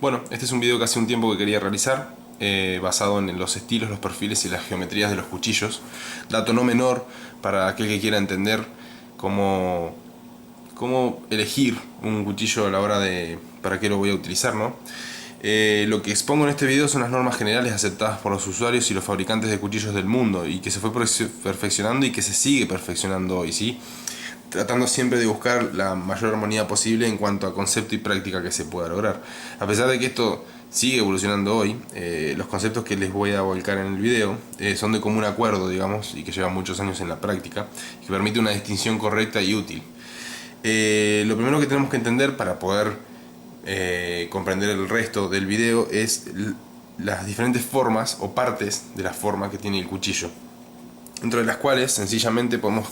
Bueno, este es un video que hace un tiempo que quería realizar, basado en los estilos, los perfiles y las geometrías de los cuchillos. Dato no menor para aquel que quiera entender cómo, cómo elegir un cuchillo a la hora de para qué lo voy a utilizar, ¿no? Lo que expongo en este video son las normas generales aceptadas por los usuarios y los fabricantes de cuchillos del mundo y que se fue perfeccionando y que se sigue perfeccionando hoy, ¿sí? Tratando siempre de buscar la mayor armonía posible en cuanto a concepto y práctica que se pueda lograr. A pesar de que esto sigue evolucionando hoy, los conceptos que les voy a volcar en el video son de común acuerdo, digamos, y que llevan muchos años en la práctica, que permite una distinción correcta y útil. Lo primero que tenemos que entender para poder comprender el resto del video es las diferentes formas o partes de la forma que tiene el cuchillo, dentro de las cuales sencillamente podemos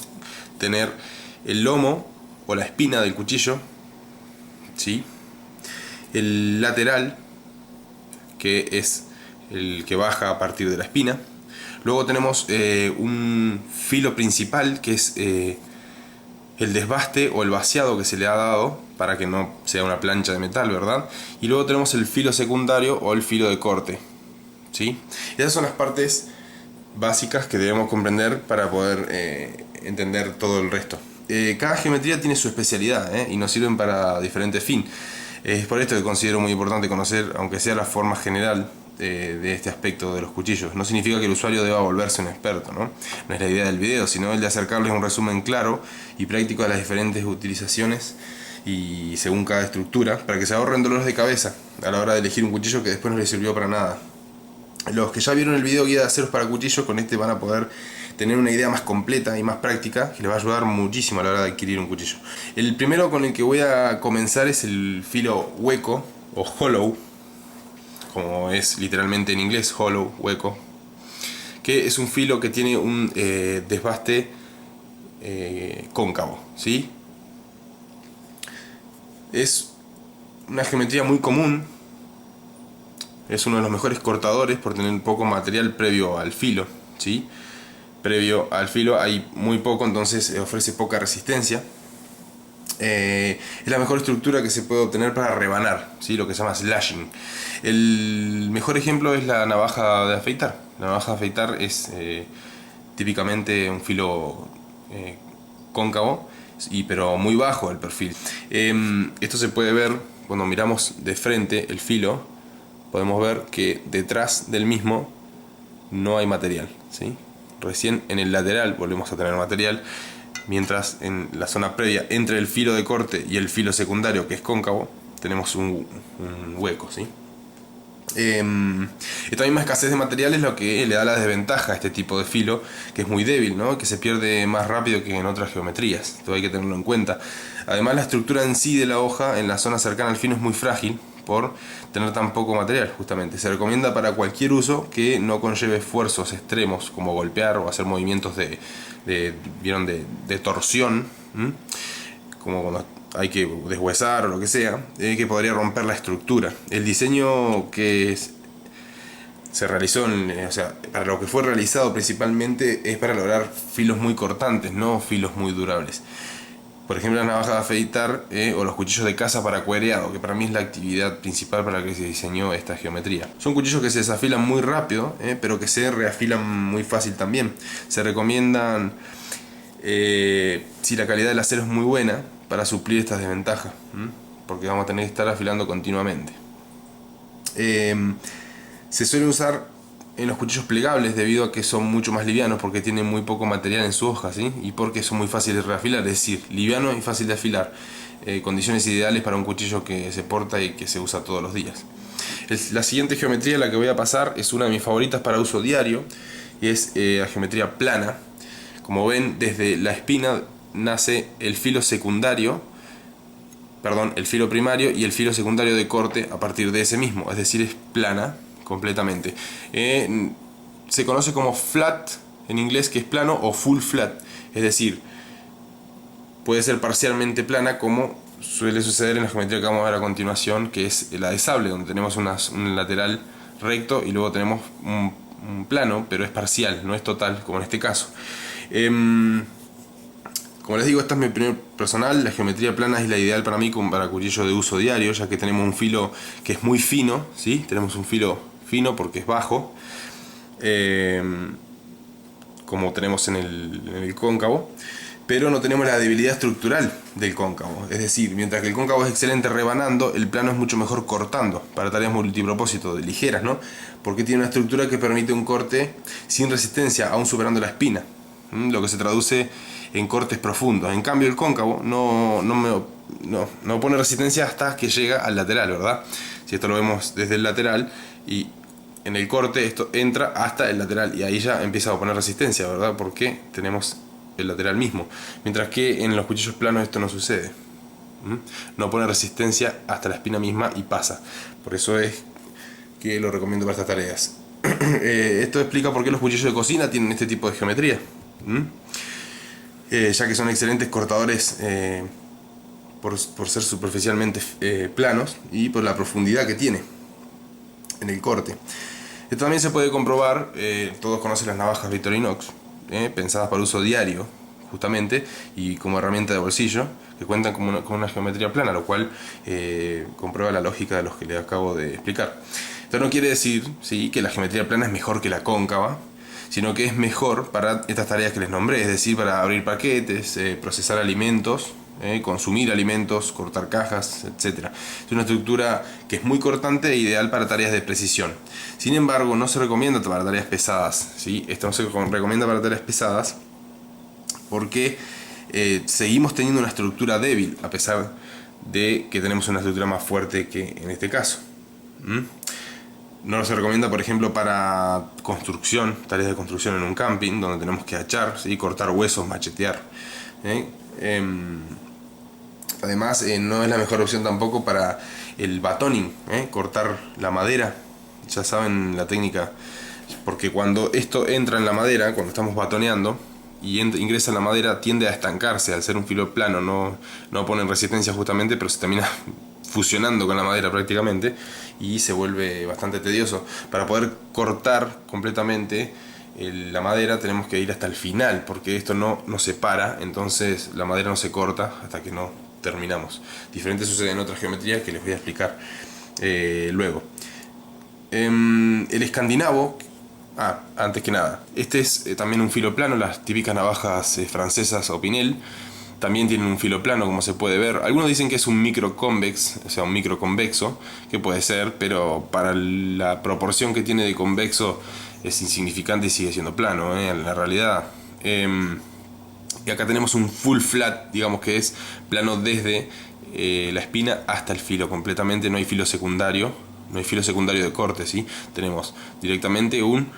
tener el lomo o la espina del cuchillo, ¿sí? El lateral, que es el que baja a partir de la espina. Luego tenemos un filo principal, que es el desbaste o el vaciado que se le ha dado para que no sea una plancha de metal, ¿verdad? Y luego tenemos el filo secundario o el filo de corte, ¿sí? Esas son las partes básicas que debemos comprender para poder entender todo el resto. Cada geometría tiene su especialidad y nos sirven para diferentes fines. Es por esto que considero muy importante conocer, aunque sea la forma general de este aspecto de los cuchillos. No significa que el usuario deba volverse un experto, ¿no? No es la idea del video, sino el de acercarles un resumen claro y práctico de las diferentes utilizaciones y según cada estructura, para que se ahorren dolores de cabeza a la hora de elegir un cuchillo que después no les sirvió para nada. Los que ya vieron el video guía de aceros para cuchillos, con este van a poder tener una idea más completa y más práctica que les va a ayudar muchísimo a la hora de adquirir un cuchillo. El primero con el que voy a comenzar es el filo hueco o hollow, como es literalmente en inglés, hollow, hueco, que es un filo que tiene un desbaste cóncavo, ¿sí? Es una geometría muy común. Es uno de los mejores cortadores por tener poco material previo al filo, ¿sí? Previo al filo hay muy poco, entonces ofrece poca resistencia. Es la mejor estructura que se puede obtener para rebanar, ¿sí? Lo que se llama slashing. El mejor ejemplo es la navaja de afeitar. La navaja de afeitar es típicamente un filo cóncavo, pero muy bajo el perfil. Esto se puede ver cuando miramos de frente el filo. Podemos ver que detrás del mismo no hay material, ¿sí? Recién en el lateral volvemos a tener material, mientras en la zona previa entre el filo de corte y el filo secundario, que es cóncavo, tenemos un hueco, ¿sí? Esta misma escasez de material es lo que le da la desventaja a este tipo de filo, que es muy débil, ¿no? Que se pierde más rápido que en otras geometrías. Esto hay que tenerlo en cuenta. Además, la estructura en sí de la hoja en la zona cercana al filo es muy frágil por tener tan poco material, justamente. Se recomienda para cualquier uso que no conlleve esfuerzos extremos, como golpear o hacer movimientos ¿vieron? De torsión, como cuando hay que deshuesar o lo que sea, que podría romper la estructura. El diseño que se realizó, o sea, para lo que fue realizado principalmente es para lograr filos muy cortantes, no filos muy durables. Por ejemplo, la navaja de afeitar o los cuchillos de caza para cuereado, que para mí es la actividad principal para la que se diseñó esta geometría. Son cuchillos que se desafilan muy rápido, pero que se reafilan muy fácil también. Se recomiendan si la calidad del acero es muy buena para suplir estas desventajas, porque vamos a tener que estar afilando continuamente. Se suele usar en los cuchillos plegables debido a que son mucho más livianos, porque tienen muy poco material en su hoja, ¿sí? Y porque son muy fáciles de reafilar, es decir, liviano y fácil de afilar. Condiciones ideales para un cuchillo que se porta y que se usa todos los días. La siguiente geometría, la que voy a pasar, es una de mis favoritas para uso diario, y es la geometría plana. Como ven, desde la espina nace el filo secundario, perdón, el filo primario y el filo secundario de corte a partir de ese mismo, es decir, es plana completamente. Se conoce como flat en inglés, que es plano, o full flat, es decir, puede ser parcialmente plana, como suele suceder en la geometría que vamos a ver a continuación, que es la de sable, donde tenemos un lateral recto y luego tenemos un plano, pero es parcial, no es total, como en este caso. Como les digo, esta es mi opinión personal. La geometría plana es la ideal para mí como para cuchillo de uso diario, ya que tenemos un filo que es muy fino, ¿sí? Tenemos un filo fino porque es bajo, como tenemos en el cóncavo, pero no tenemos la debilidad estructural del cóncavo. Es decir, mientras que el cóncavo es excelente rebanando, el plano es mucho mejor cortando, para tareas multipropósito, ligeras, ¿no? Porque tiene una estructura que permite un corte sin resistencia, aún superando la espina, lo que se traduce en cortes profundos. En cambio, el cóncavo no pone resistencia hasta que llega al lateral, ¿verdad? Si esto lo vemos desde el lateral, y en el corte esto entra hasta el lateral, y ahí ya empieza a poner resistencia, ¿verdad? Porque tenemos el lateral mismo. Mientras que en los cuchillos planos esto no sucede. No pone resistencia hasta la espina misma y pasa. Por eso es que lo recomiendo para estas tareas. Esto explica por qué los cuchillos de cocina tienen este tipo de geometría. Ya que son excelentes cortadores por ser superficialmente planos y por la profundidad que tiene en el corte. Esto también se puede comprobar, todos conocen las navajas Victorinox, pensadas para uso diario justamente y como herramienta de bolsillo, que cuentan con una geometría plana, lo cual comprueba la lógica de los que les acabo de explicar. Esto no quiere decir, ¿sí?, que la geometría plana es mejor que la cóncava, sino que es mejor para estas tareas que les nombré, es decir, para abrir paquetes, procesar alimentos, consumir alimentos, cortar cajas, etc. Es una estructura que es muy cortante e ideal para tareas de precisión. Sin embargo, no se recomienda para tareas pesadas, ¿sí? Esto no se recomienda para tareas pesadas porque seguimos teniendo una estructura débil, a pesar de que tenemos una estructura más fuerte que en este caso. No se recomienda, por ejemplo, para construcción, tareas de construcción en un camping, donde tenemos que hachar, ¿sí?, cortar huesos, machetear. Además, no es la mejor opción tampoco para el batoning, cortar la madera. Ya saben la técnica, porque cuando esto entra en la madera, cuando estamos batoneando y ingresa en la madera, tiende a estancarse al ser un filo plano, no pone resistencia justamente, pero se termina fusionando con la madera prácticamente y se vuelve bastante tedioso. Para poder cortar completamente la madera tenemos que ir hasta el final, porque esto no se para, entonces la madera no se corta hasta que no terminamos. Diferente sucede en otras geometrías que les voy a explicar luego. El escandinavo, antes que nada, este es también un filo plano. Las típicas navajas francesas o Pinel también tienen un filo plano, como se puede ver. Algunos dicen que es un microconvex, o sea, un microconvexo, que puede ser, pero para la proporción que tiene de convexo es insignificante y sigue siendo plano, en la realidad. Y acá tenemos un full flat, digamos que es plano desde la espina hasta el filo completamente. No hay filo secundario, de corte, ¿sí? Tenemos directamente un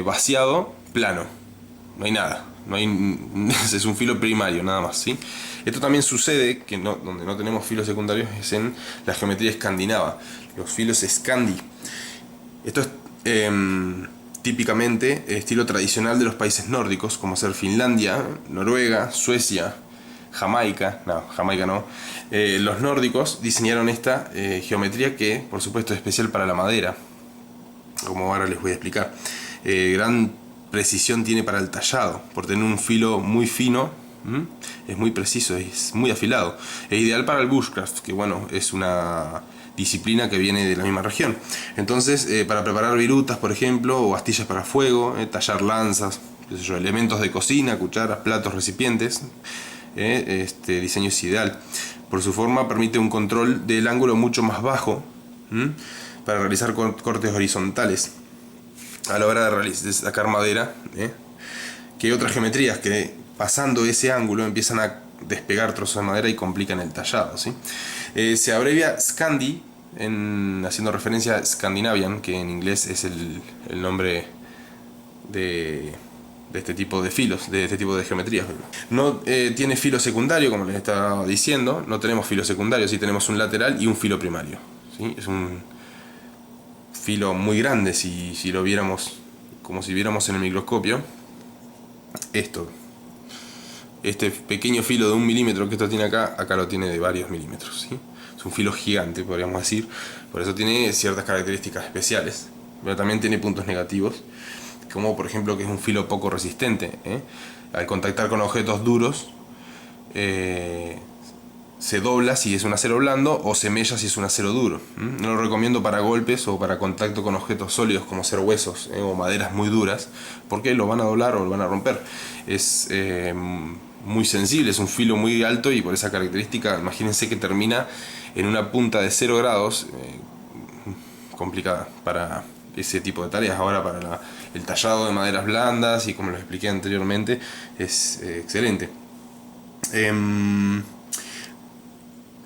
vaciado plano, no hay nada. Es un filo primario nada más, ¿sí? Esto también sucede que donde no tenemos filos secundarios es en la geometría escandinava, los filos Scandi. Esto es típicamente estilo tradicional de los países nórdicos, como ser Finlandia, Noruega, Suecia, Jamaica no. Los nórdicos diseñaron esta geometría que, por supuesto, es especial para la madera, como ahora les voy a explicar. Gran precisión tiene para el tallado, por tener un filo muy fino, es muy preciso, es muy afilado. Es ideal para el bushcraft, que bueno, es una disciplina que viene de la misma región. Entonces, para preparar virutas, por ejemplo, o astillas para fuego, tallar lanzas, elementos de cocina, cucharas, platos, recipientes, este diseño es ideal. Por su forma permite un control del ángulo mucho más bajo, para realizar cortes horizontales a la hora de sacar madera, que hay otras geometrías que pasando ese ángulo empiezan a despegar trozos de madera y complican el tallado, ¿sí? Se abrevia Scandi haciendo referencia a Scandinavian, que en inglés es el nombre de este tipo de filos, de este tipo de geometrías. No tiene filo secundario, como les estaba diciendo. No tenemos filo secundario, sí tenemos un lateral y un filo primario, ¿sí? Es un filo muy grande si lo viéramos como si viéramos en el microscopio. Este pequeño filo de 1 milímetro que esto tiene acá lo tiene de varios milímetros, ¿sí? Es un filo gigante, podríamos decir. Por eso tiene ciertas características especiales, pero también tiene puntos negativos, como por ejemplo que es un filo poco resistente, Al contactar con objetos duros se dobla si es un acero blando o se mella si es un acero duro. No lo recomiendo para golpes o para contacto con objetos sólidos como ser huesos o maderas muy duras, porque lo van a doblar o lo van a romper. Es muy sensible, es un filo muy alto y por esa característica, imagínense que termina en una punta de 0 grados, complicada para ese tipo de tareas. Ahora para el tallado de maderas blandas y como les expliqué anteriormente es excelente. El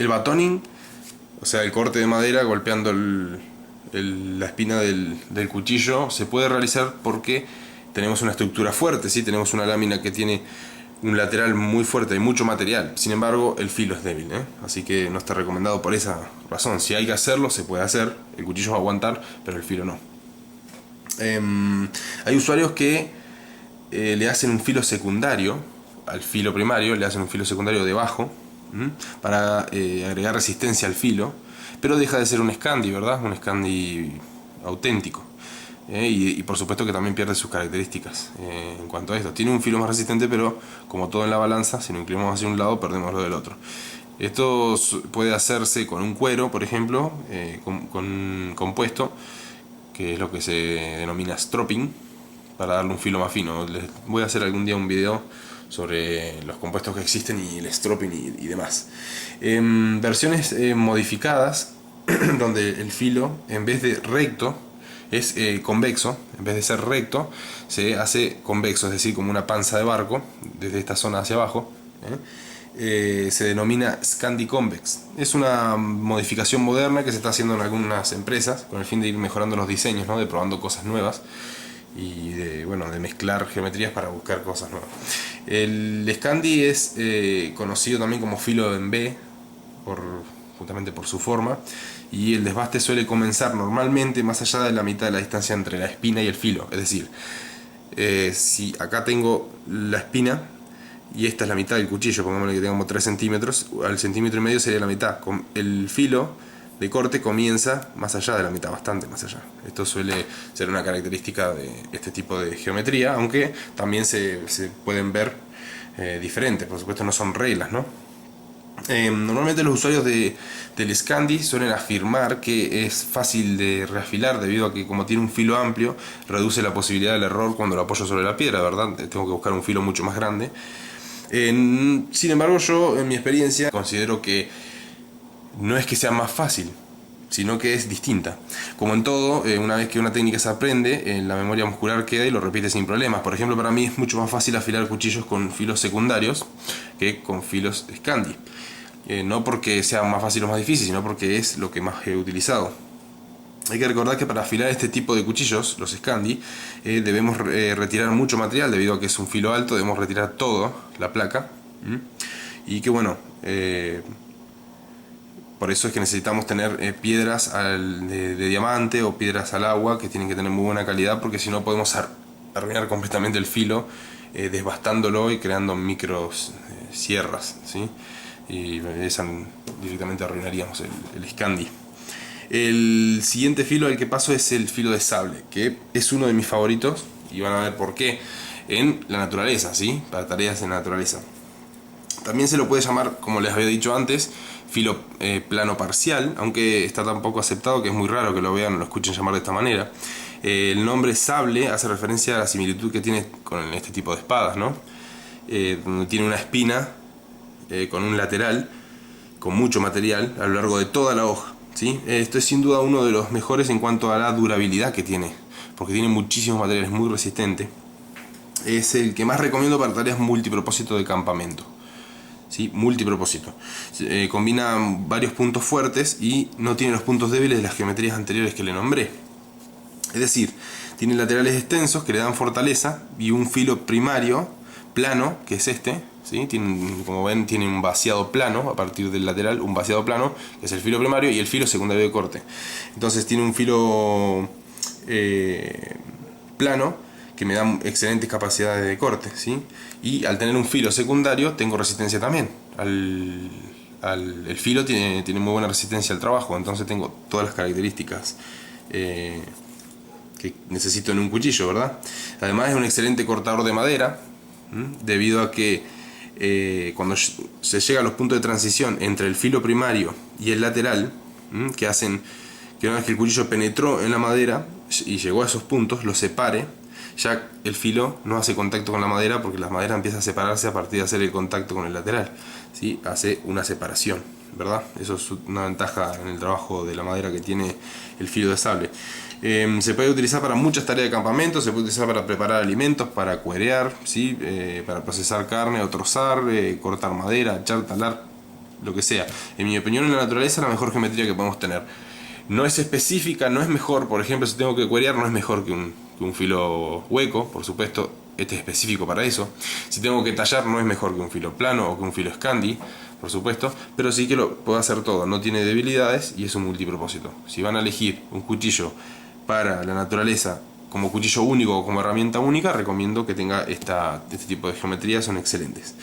batoning, o sea el corte de madera golpeando la espina del cuchillo, se puede realizar porque tenemos una estructura fuerte, ¿sí? Tenemos una lámina que tiene un lateral muy fuerte, hay mucho material. Sin embargo, el filo es débil, así que no está recomendado por esa razón. Si hay que hacerlo, se puede hacer, el cuchillo va a aguantar, pero el filo no. Hay usuarios que le hacen un filo secundario al filo primario, le hacen un filo secundario debajo para agregar resistencia al filo, pero deja de ser un Scandi, ¿verdad? Un Scandi auténtico. Y por supuesto que también pierde sus características en cuanto a esto. Tiene un filo más resistente, pero como todo en la balanza, si lo inclinamos hacia un lado, perdemos lo del otro. Esto puede hacerse con un cuero, por ejemplo, con compuesto, que es lo que se denomina stropping, para darle un filo más fino. Les voy a hacer algún día un video sobre los compuestos que existen y el stropping y demás. Versiones modificadas, donde el filo, en vez de recto, es convexo. En vez de ser recto, se hace convexo, es decir, como una panza de barco, desde esta zona hacia abajo. Se denomina Scandi Convex. Es una modificación moderna que se está haciendo en algunas empresas con el fin de ir mejorando los diseños, ¿no? De probando cosas nuevas y de mezclar geometrías para buscar cosas nuevas. El Scandi es conocido también como filo en B, justamente por su forma, y el desbaste suele comenzar normalmente más allá de la mitad de la distancia entre la espina y el filo. Es decir, si acá tengo la espina y esta es la mitad del cuchillo, pongámosle que tengamos 3 centímetros, al centímetro y medio sería la mitad. El filo de corte comienza más allá de la mitad, bastante más allá. Esto suele ser una característica de este tipo de geometría, aunque también se pueden ver diferentes, por supuesto no son reglas, ¿no? Normalmente los usuarios del Scandi suelen afirmar que es fácil de reafilar debido a que como tiene un filo amplio reduce la posibilidad del error cuando lo apoyo sobre la piedra, ¿verdad? Tengo que buscar un filo mucho más grande. Sin embargo, yo en mi experiencia considero que no es que sea más fácil, sino que es distinta. Como en todo, una vez que una técnica se aprende, la memoria muscular queda y lo repite sin problemas. Por ejemplo, para mí es mucho más fácil afilar cuchillos con filos secundarios que con filos Scandi. No porque sea más fácil o más difícil, sino porque es lo que más he utilizado. Hay que recordar que para afilar este tipo de cuchillos, los Scandi, debemos retirar mucho material debido a que es un filo alto, debemos retirar todo, la placa. Y que bueno, por eso es que necesitamos tener piedras de diamante o piedras al agua que tienen que tener muy buena calidad, porque si no podemos arruinar completamente el filo, desbastándolo y creando micros sierras, ¿sí? Y esa directamente arruinaríamos el Scandi. El siguiente filo al que paso es el filo de sable, que es uno de mis favoritos y van a ver por qué en la naturaleza, ¿sí? Para tareas en la naturaleza. También se lo puede llamar, como les había dicho antes, filo plano parcial, aunque está tan poco aceptado que es muy raro que lo vean o lo escuchen llamar de esta manera. El nombre sable hace referencia a la similitud que tiene con este tipo de espadas, ¿no? Donde tiene una espina con un lateral con mucho material a lo largo de toda la hoja, ¿sí? Esto es sin duda uno de los mejores en cuanto a la durabilidad que tiene, porque tiene muchísimos materiales, muy resistente. Es el que más recomiendo para tareas multipropósito de campamento, ¿sí? Multipropósito. Combina varios puntos fuertes y no tiene los puntos débiles de las geometrías anteriores que le nombré. Es decir, tiene laterales extensos que le dan fortaleza y un filo primario plano, que es este, ¿sí? Como ven, tiene un vaciado plano a partir del lateral, un vaciado plano, que es el filo primario, y el filo secundario de corte. Entonces tiene un filo plano que me da excelentes capacidades de corte, ¿sí? Y al tener un filo secundario tengo resistencia también. El filo tiene muy buena resistencia al trabajo, entonces tengo todas las características que necesito en un cuchillo, ¿verdad? Además es un excelente cortador de madera, debido a que cuando se llega a los puntos de transición entre el filo primario y el lateral, que hacen que una vez que el cuchillo penetró en la madera y llegó a esos puntos, lo separe, ya el filo no hace contacto con la madera, porque la madera empieza a separarse a partir de hacer el contacto con el lateral, ¿sí? Hace una separación, ¿verdad? Eso es una ventaja en el trabajo de la madera que tiene el filo de sable. Se puede utilizar para muchas tareas de campamento, se puede utilizar para preparar alimentos, para cuerear, ¿sí? Para procesar carne o trozar, cortar madera, echar, talar, lo que sea. En mi opinión, en la naturaleza es la mejor geometría que podemos tener. No es específica, no es mejor, por ejemplo, si tengo que cuerear, no es mejor que un filo hueco, por supuesto, este es específico para eso. Si tengo que tallar, no es mejor que un filo plano o que un filo Scandi, por supuesto, pero sí que lo puedo hacer todo, no tiene debilidades y es un multipropósito. Si van a elegir un cuchillo para la naturaleza como cuchillo único o como herramienta única, recomiendo que tenga este tipo de geometrías, son excelentes.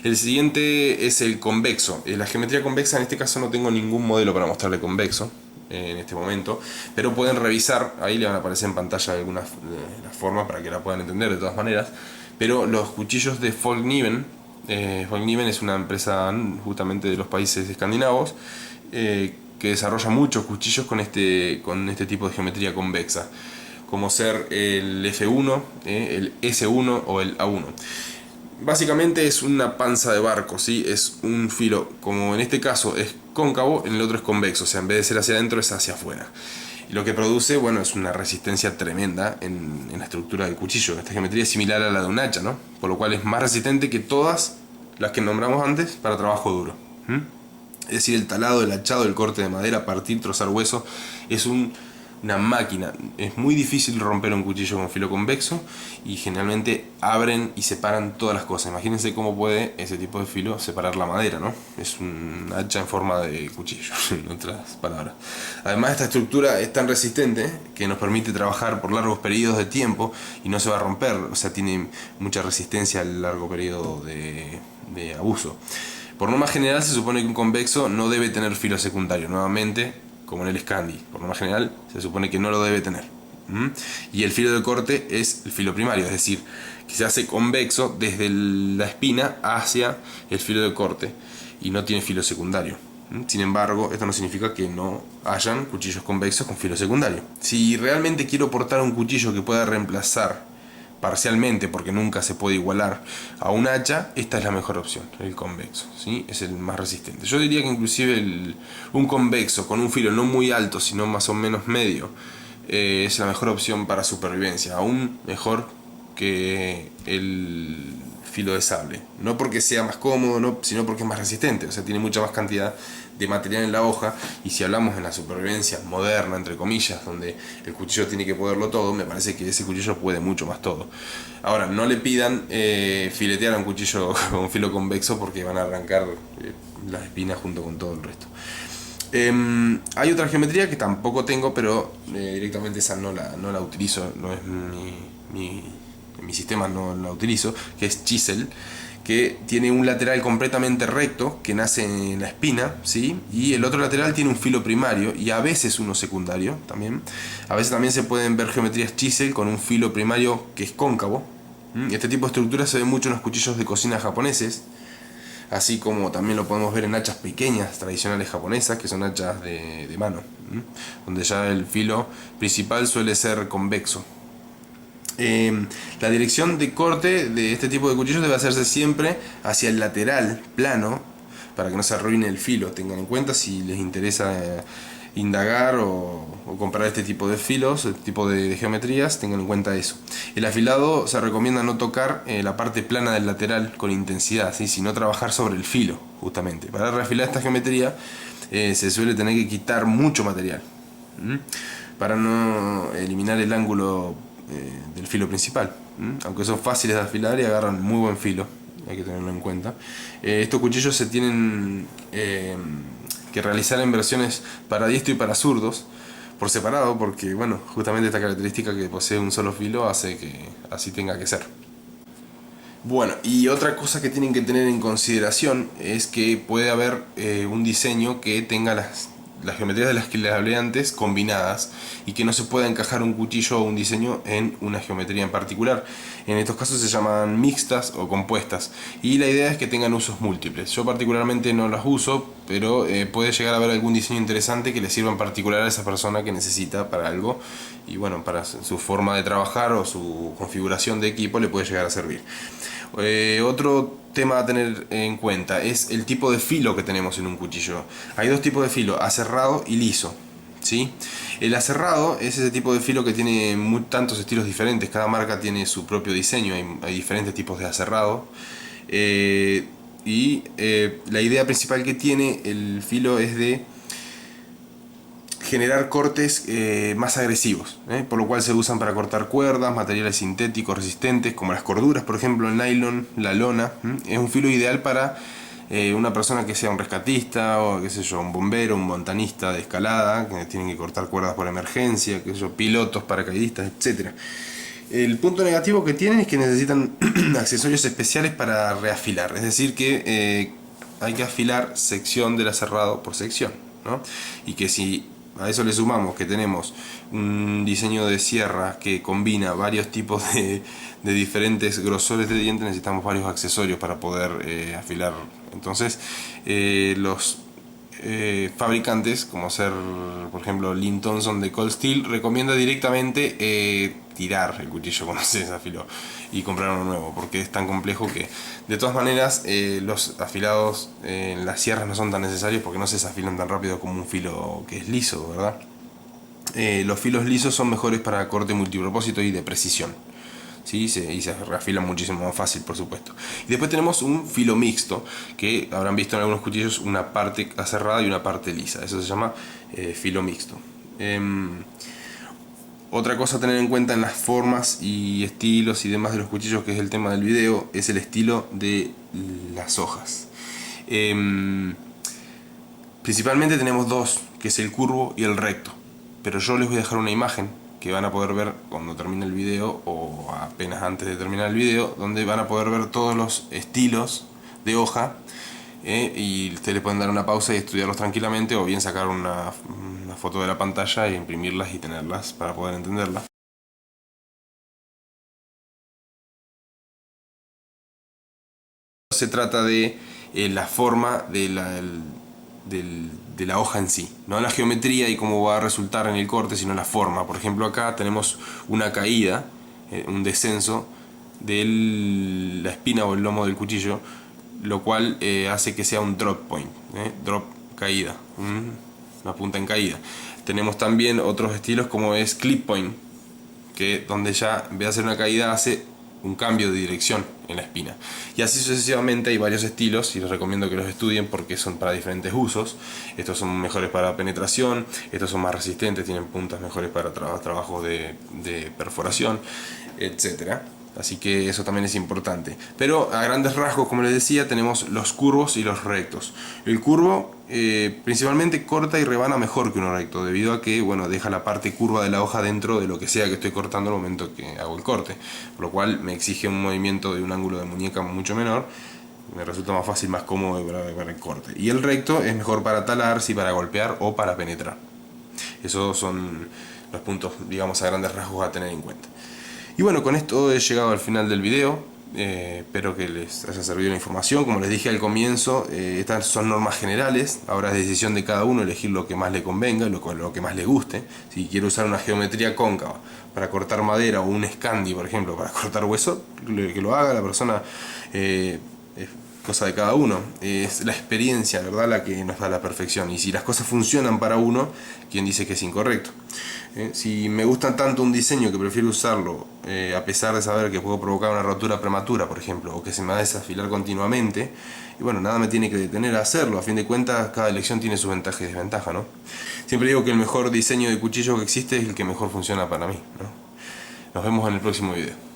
El siguiente es el convexo. La geometría convexa, en este caso no tengo ningún modelo para mostrarle convexo en este momento, pero pueden revisar, ahí le van a aparecer en pantalla algunas formas para que la puedan entender de todas maneras. Pero los cuchillos de Folkniven, Folkniven es una empresa justamente de los países escandinavos, que desarrolla muchos cuchillos con este tipo de geometría convexa, como ser el F1, el S1 o el A1. Básicamente es una panza de barco, ¿sí? Es un filo, como en este caso es cóncavo, en el otro es convexo, o sea, en vez de ser hacia adentro es hacia afuera. Y lo que produce, bueno, es una resistencia tremenda en la estructura del cuchillo. Esta geometría es similar a la de un hacha, ¿no? Por lo cual es más resistente que todas las que nombramos antes para trabajo duro. Es decir, el talado, el hachado, el corte de madera, partir, trozar hueso, es una máquina. Es muy difícil romper un cuchillo con filo convexo y generalmente abren y separan todas las cosas. Imagínense cómo puede ese tipo de filo separar la madera, ¿no? Es un hacha en forma de cuchillo, en otras palabras. Además, esta estructura es tan resistente que nos permite trabajar por largos periodos de tiempo y no se va a romper, o sea, tiene mucha resistencia al largo periodo de abuso. Por norma general se supone que un convexo no debe tener filo secundario, nuevamente como en el Scandi. Por norma general se supone que no lo debe tener. Y el filo de corte es el filo primario, es decir, que se hace convexo desde la espina hacia el filo de corte y no tiene filo secundario. Sin embargo, esto no significa que no hayan cuchillos convexos con filo secundario. Si realmente quiero portar un cuchillo que pueda reemplazar parcialmente, porque nunca se puede igualar a un hacha, esta es la mejor opción, el convexo, ¿sí? Es el más resistente. Yo diría que inclusive un convexo con un filo no muy alto, sino más o menos medio, es la mejor opción para supervivencia, aún mejor que el filo de sable. No porque sea más cómodo, no, sino porque es más resistente, o sea, tiene mucha más cantidad de material en la hoja. Y si hablamos en la supervivencia moderna, entre comillas, donde el cuchillo tiene que poderlo todo, me parece que ese cuchillo puede mucho más todo. Ahora, no le pidan filetear a un cuchillo con filo convexo, porque van a arrancar las espinas junto con todo el resto. Hay otra geometría que tampoco tengo, pero directamente esa no la utilizo, no es en mi sistema no la utilizo, que es chisel, que tiene un lateral completamente recto que nace en la espina, ¿sí? Y el otro lateral tiene un filo primario y a veces uno secundario también. A veces también se pueden ver geometrías chisel con un filo primario que es cóncavo. Este tipo de estructura se ve mucho en los cuchillos de cocina japoneses, así como también lo podemos ver en hachas pequeñas tradicionales japonesas, que son hachas de mano, donde ya el filo principal suele ser convexo. La dirección de corte de este tipo de cuchillos debe hacerse siempre hacia el lateral plano, para que no se arruine el filo. Tengan en cuenta, si les interesa indagar o comprar este tipo de filos, este tipo de geometrías, tengan en cuenta eso. El afilado se recomienda no tocar la parte plana del lateral con intensidad, ¿sí? Sino trabajar sobre el filo, justamente. Para reafilar esta geometría se suele tener que quitar mucho material, para no eliminar el ángulo del filo principal. Aunque son fáciles de afilar y agarran muy buen filo, hay que tenerlo en cuenta. Estos cuchillos se tienen que realizar en versiones para diestro y para zurdos por separado, porque bueno, justamente esta característica que posee un solo filo hace que así tenga que ser. Bueno, y otra cosa que tienen que tener en consideración es que puede haber un diseño que tenga las las geometrías de las que les hablé antes combinadas, y que no se pueda encajar un cuchillo o un diseño en una geometría en particular. En estos casos se llaman mixtas o compuestas, y la idea es que tengan usos múltiples. Yo particularmente no las uso, pero puede llegar a haber algún diseño interesante que le sirva en particular a esa persona que necesita para algo, y bueno, para su forma de trabajar o su configuración de equipo le puede llegar a servir. Otro tema a tener en cuenta es el tipo de filo que tenemos en un cuchillo. Hay dos tipos de filo, aserrado y liso, ¿sí? El aserrado es ese tipo de filo que tiene tantos estilos diferentes. Cada marca tiene su propio diseño, hay diferentes tipos de aserrado. La idea principal que tiene el filo es de generar cortes más agresivos, por lo cual se usan para cortar cuerdas, materiales sintéticos resistentes como las corduras, por ejemplo el nylon, la lona. Es un filo ideal para una persona que sea un rescatista o qué sé yo, un bombero, un montanista de escalada que tienen que cortar cuerdas por emergencia, qué sé yo, pilotos, paracaidistas, etcétera. El punto negativo que tienen es que necesitan accesorios especiales para reafilar, es decir que hay que afilar sección del aserrado por sección, ¿no? Y que si a eso le sumamos que tenemos un diseño de sierra que combina varios tipos de diferentes grosores de diente, necesitamos varios accesorios para poder afilar. Entonces los fabricantes, como ser por ejemplo Linn Thompson de Cold Steel, recomienda directamente tirar el cuchillo cuando se desafiló y comprar uno nuevo, porque es tan complejo que de todas maneras los afilados en las sierras no son tan necesarios porque no se desafilan tan rápido como un filo que es liso, ¿verdad? Los filos lisos son mejores para corte multipropósito y de precisión, ¿sí? Y se reafilan muchísimo más fácil, por supuesto. Y después tenemos un filo mixto, que habrán visto en algunos cuchillos una parte aserrada y una parte lisa. Eso se llama filo mixto. Otra cosa a tener en cuenta en las formas y estilos y demás de los cuchillos, que es el tema del video, es el estilo de las hojas. Principalmente tenemos dos, que es el curvo y el recto, pero yo les voy a dejar una imagen que van a poder ver cuando termine el video o apenas antes de terminar el video, donde van a poder ver todos los estilos de hoja, y ustedes le pueden dar una pausa y estudiarlos tranquilamente, o bien sacar una foto de la pantalla e imprimirlas y tenerlas para poder entenderlas. Se trata de la forma de la hoja en sí, no la geometría y cómo va a resultar en el corte, sino la forma. Por ejemplo, acá tenemos una caída, un descenso de la espina o el lomo del cuchillo, lo cual hace que sea un drop point, drop, caída, una punta en caída. Tenemos también otros estilos como es clip point, que donde ya en vez de hacer una caída hace un cambio de dirección en la espina. Y así sucesivamente hay varios estilos y les recomiendo que los estudien porque son para diferentes usos. Estos son mejores para penetración, estos son más resistentes, tienen puntas mejores para trabajos de perforación, etcétera. Así que eso también es importante. Pero a grandes rasgos, como les decía, tenemos los curvos y los rectos. El curvo principalmente corta y rebana mejor que uno recto, debido a que deja la parte curva de la hoja dentro de lo que sea que estoy cortando al momento que hago el corte, por lo cual me exige un movimiento de un ángulo de muñeca mucho menor. Me resulta más fácil, más cómodo para el corte. Y el recto es mejor para talar, sí, para golpear o para penetrar. Esos son los puntos, digamos, a grandes rasgos a tener en cuenta. Y bueno, con esto he llegado al final del video. Espero que les haya servido la información. Como les dije al comienzo, estas son normas generales. Ahora es decisión de cada uno elegir lo que más le convenga, lo que más le guste. Si quiere usar una geometría cóncava para cortar madera, o un Scandi, por ejemplo, para cortar hueso, que lo haga la persona. Es cosa de cada uno. Es la experiencia, ¿verdad?, la que nos da la perfección. Y si las cosas funcionan para uno, ¿quién dice que es incorrecto? Si me gusta tanto un diseño que prefiero usarlo, a pesar de saber que puedo provocar una rotura prematura, por ejemplo, o que se me va a desafilar continuamente, y bueno, nada me tiene que detener a hacerlo. A fin de cuentas, cada elección tiene sus ventajas y desventajas, ¿no? Siempre digo que el mejor diseño de cuchillo que existe es el que mejor funciona para mí, ¿no? Nos vemos en el próximo video.